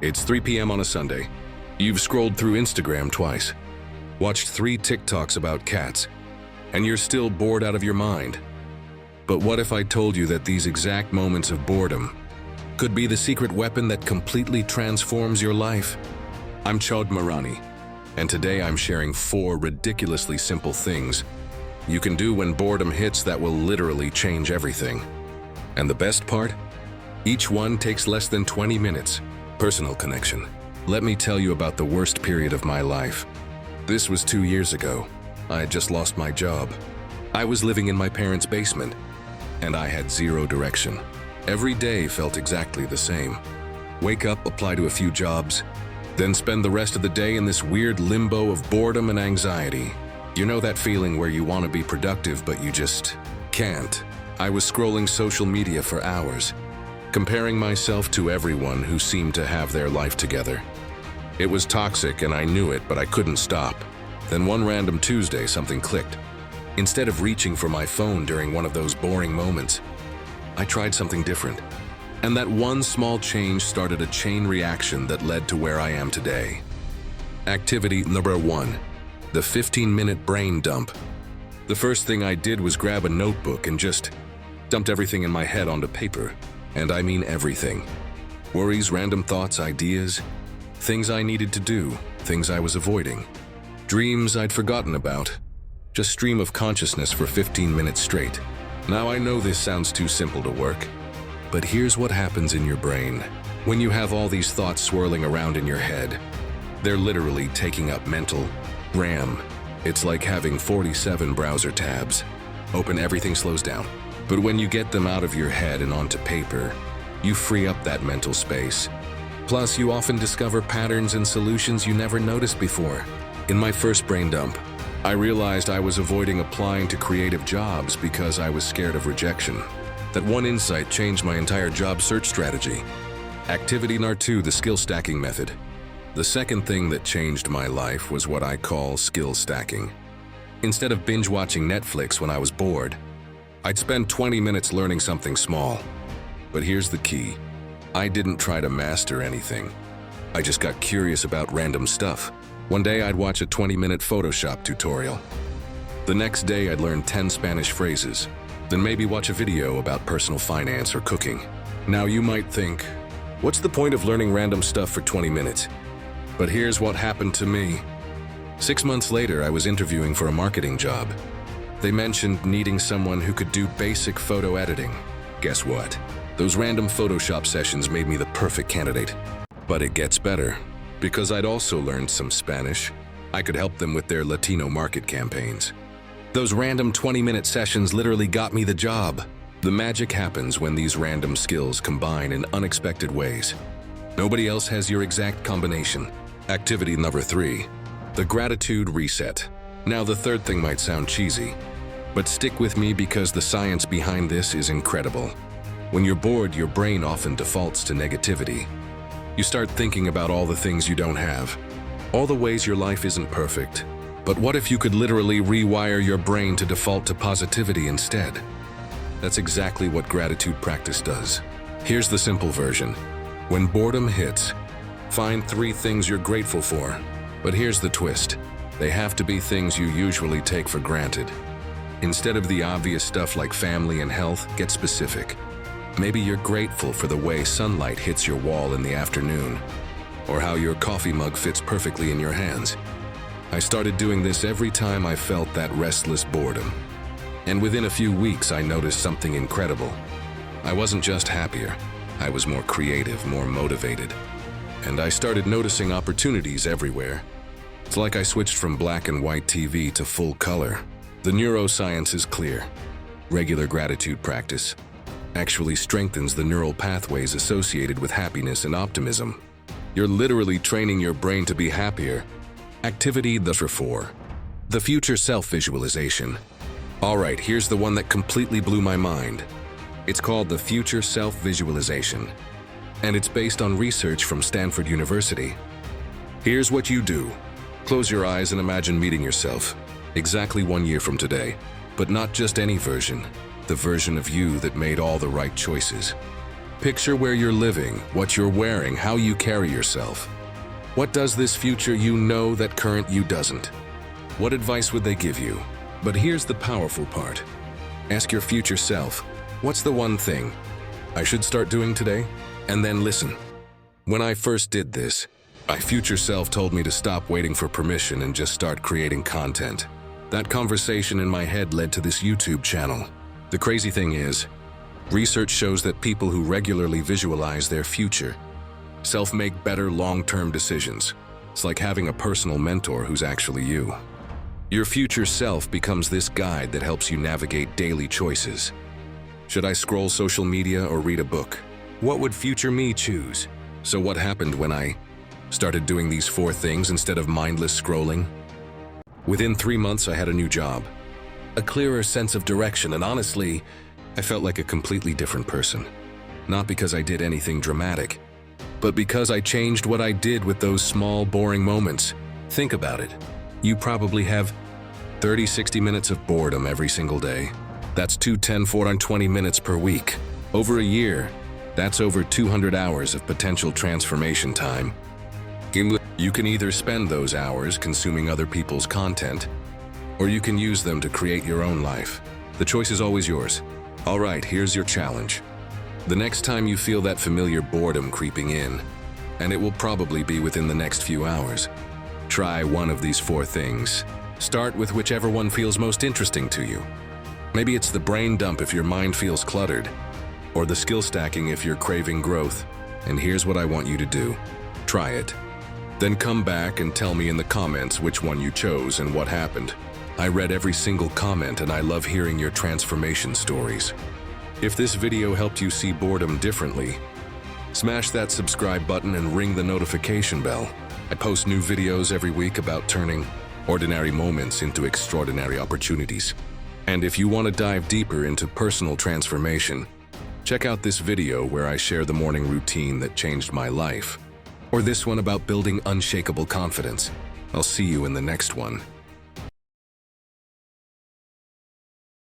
It's 3 p.m. on a Sunday. You've scrolled through Instagram twice, watched 3 TikToks about cats, and you're still bored out of your mind. But what if I told you that these exact moments of boredom could be the secret weapon that completely transforms your life? I'm Chad Marani, and today I'm sharing 4 ridiculously simple things you can do when boredom hits that will literally change everything. And the best part? Each one takes less than 20 minutes. Personal connection. Let me tell you about the worst period of my life. This was 2 years ago. I had just lost my job. I was living in my parents' basement, and I had 0 direction. Every day felt exactly the same. Wake up, apply to a few jobs, then spend the rest of the day in this weird limbo of boredom and anxiety. You know that feeling where you want to be productive, but you just can't. I was scrolling social media for hours, comparing myself to everyone who seemed to have their life together. It was toxic and I knew it, but I couldn't stop. Then one random Tuesday, something clicked. Instead of reaching for my phone during one of those boring moments, I tried something different. And that one small change started a chain reaction that led to where I am today. Activity number 1, the 15-minute brain dump. The first thing I did was grab a notebook and just dumped everything in my head onto paper. And I mean everything. Worries, random thoughts, ideas, things I needed to do, things I was avoiding, dreams I'd forgotten about. Just stream of consciousness for 15 minutes straight. Now I know this sounds too simple to work, but here's what happens in your brain. When you have all these thoughts swirling around in your head, they're literally taking up mental RAM. It's like having 47 browser tabs. Open, everything slows down. But when you get them out of your head and onto paper, you free up that mental space. Plus, you often discover patterns and solutions you never noticed before. In my first brain dump, I realized I was avoiding applying to creative jobs because I was scared of rejection. That one insight changed my entire job search strategy. Activity number 2, the skill stacking method. The second thing that changed my life was what I call skill stacking. Instead of binge watching Netflix when I was bored, I'd spend 20 minutes learning something small. But here's the key. I didn't try to master anything. I just got curious about random stuff. One day I'd watch a 20-minute Photoshop tutorial. The next day I'd learn 10 Spanish phrases, then maybe watch a video about personal finance or cooking. Now you might think, what's the point of learning random stuff for 20 minutes? But here's what happened to me. 6 months later, I was interviewing for a marketing job. They mentioned needing someone who could do basic photo editing. Guess what? Those random Photoshop sessions made me the perfect candidate. But it gets better. Because I'd also learned some Spanish, I could help them with their Latino market campaigns. Those random 20-minute sessions literally got me the job. The magic happens when these random skills combine in unexpected ways. Nobody else has your exact combination. Activity number 3, the gratitude reset. Now the third thing might sound cheesy, but stick with me because the science behind this is incredible. When you're bored, your brain often defaults to negativity. You start thinking about all the things you don't have, all the ways your life isn't perfect. But what if you could literally rewire your brain to default to positivity instead? That's exactly what gratitude practice does. Here's the simple version. When boredom hits, find 3 things you're grateful for. But here's the twist. They have to be things you usually take for granted. Instead of the obvious stuff like family and health, get specific. Maybe you're grateful for the way sunlight hits your wall in the afternoon, or how your coffee mug fits perfectly in your hands. I started doing this every time I felt that restless boredom. And within a few weeks, I noticed something incredible. I wasn't just happier, I was more creative, more motivated. And I started noticing opportunities everywhere. It's like I switched from black and white TV to full color. The neuroscience is clear. Regular gratitude practice actually strengthens the neural pathways associated with happiness and optimism. You're literally training your brain to be happier. Activity number 4, the future self-visualization. All right, here's the one that completely blew my mind. It's called the future self-visualization, and it's based on research from Stanford University. Here's what you do. Close your eyes and imagine meeting yourself exactly 1 year from today, but not just any version, the version of you that made all the right choices. Picture where you're living, what you're wearing, how you carry yourself. What does this future you know that current you doesn't? What advice would they give you? But here's the powerful part. Ask your future self, what's the one thing I should start doing today? And then listen. When I first did this, my future self told me to stop waiting for permission and just start creating content. That conversation in my head led to this YouTube channel. The crazy thing is, research shows that people who regularly visualize their future self make better long-term decisions. It's like having a personal mentor who's actually you. Your future self becomes this guide that helps you navigate daily choices. Should I scroll social media or read a book? What would future me choose? So what happened when I started doing these 4 things instead of mindless scrolling? Within 3 months, I had a new job, a clearer sense of direction, and honestly, I felt like a completely different person. Not because I did anything dramatic, but because I changed what I did with those small, boring moments. Think about it. You probably have 30-60 minutes of boredom every single day. That's 420 minutes per week. Over a year, that's over 200 hours of potential transformation time. You can either spend those hours consuming other people's content, or you can use them to create your own life. The choice is always yours. All right, here's your challenge. The next time you feel that familiar boredom creeping in, and it will probably be within the next few hours, try one of these 4 things. Start with whichever one feels most interesting to you. Maybe it's the brain dump if your mind feels cluttered, or the skill stacking if you're craving growth. And here's what I want you to do. Try it. Then come back and tell me in the comments which one you chose and what happened. I read every single comment and I love hearing your transformation stories. If this video helped you see boredom differently, smash that subscribe button and ring the notification bell. I post new videos every week about turning ordinary moments into extraordinary opportunities. And if you want to dive deeper into personal transformation, check out this video where I share the morning routine that changed my life, or this one about building unshakable confidence. I'll see you in the next one.